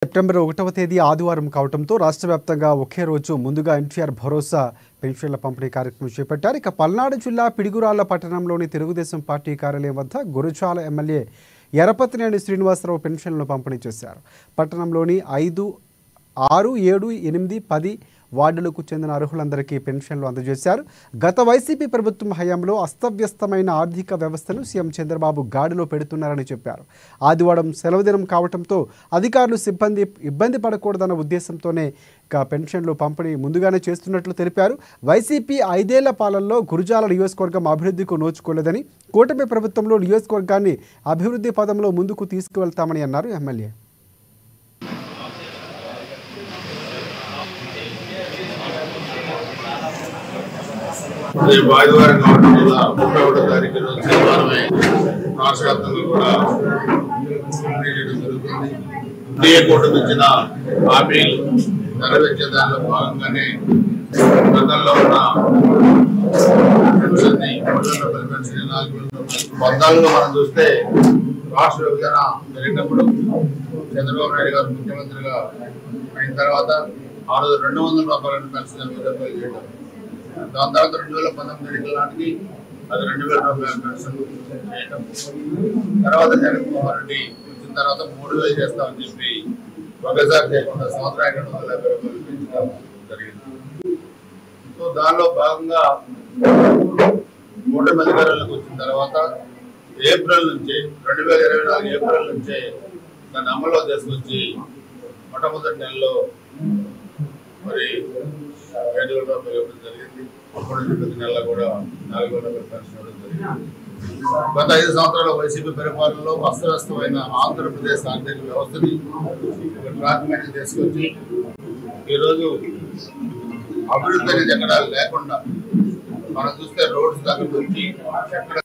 September 1వ తేదీ ఆదివారం కావడంతో రాష్ట్ర వ్యాప్తంగా ఒకే రోజు ముందుగా ఎన్టీఆర్ భరోసా పెన్షన్ల పంపిణీ కార్యక్రమం చేపట్టారు. ఇక పల్నాడు జిల్లా పిడుగురాళ్ల పట్టణంలోని తెలుగుదేశం పార్టీ కార్యాలయం వద్ద గురజాల ఎమ్మెల్యే ఎరపతినేని శ్రీనివాసరావు పెన్షన్లను పంపిణీ చేశారు. పట్టణంలోని 5, 6, 7, 8, 10 వార్డులకు చెందిన అర్హులందరికీ పెన్షన్లు అందజేశారు. గత వైసీపీ ప్రభుత్వం హయాంలో అస్తవ్యస్తమైన ఆర్థిక వ్యవస్థను సీఎం చంద్రబాబు గాడిలో పెడుతున్నారని చెప్పారు. ఆదివారం సెలవు దినం కావడంతో అధికారులు సిబ్బంది ఇబ్బంది పడకూడదన్న ఉద్దేశంతోనే పెన్షన్లు పంపిణీ ముందుగానే చేస్తున్నట్లు తెలిపారు. వైసీపీ 5 ఏళ్ల పాలనలో గురజాల నియోజకవర్గం అభివృద్ధికి నోచుకోలేదని, కూటమి ప్రభుత్వంలో నియోజకవర్గాన్ని అభివృద్ధి పదంలో ముందుకు తీసుకువెళ్తామని అన్నారు ఎమ్మెల్యే. ఆదివారం కావడం వల్ల 31వ తారీఖు రోజు శనివారమే రాష్ట్ర వ్యాప్తంగా కూడా చేయడం జరుగుతుంది. ఎన్డీఏ కూటమి ఇచ్చిన హామీలు నెరవేర్చే దానిలో భాగంగానే గతంలో ఉన్న పెన్షన్ని 14,000 మనం చూస్తే రాష్ట్ర విభజన జరిగినప్పుడు చంద్రబాబు నాయుడు గారు ముఖ్యమంత్రిగా అయిన తర్వాత ఆ రోజు 200 రూపాయలను పెన్షన్ విడుదల చేయడం, దాని తర్వాత 2019 ఎన్నికల నాటికి అది 2,000 రూపాయల పెన్షన్ చేయడం, తర్వాత జగన్మోహన్ రెడ్డి వచ్చిన తర్వాత 3,000 చేస్తామని చెప్పి ఒకసారి చేయకుండా సంవత్సరానికి 250 రూపాయలు పెంచడం జరిగింది. సో దానిలో భాగంగా కూటమి అధికారులకు వచ్చిన తర్వాత ఏప్రిల్ నుంచి 2024 ఏప్రిల్ నుంచే దాన్ని అమల్లో తీసుకొచ్చి మొట్టమొదటి నెలలో మరి 5,000 రూపాయలు ఇవ్వడం జరిగింది. అప్పటి నుంచి ప్రతి నెలలో కూడా 4,000 రూపాయలు పెన్షన్ ఇవ్వడం జరిగింది. గత 5 సంవత్సరాల వైసీపీ పరిపాలనలో అస్తవ్యస్తమైన ఆంధ్రప్రదేశ్ ఆర్థిక వ్యవస్థని ప్రాథమికంగా తీసుకొచ్చి ఈరోజు అభివృద్ధి అనేది ఎక్కడ లేకుండా మనం చూస్తే రోడ్స్ దగ్గర నుంచి ఎక్కడ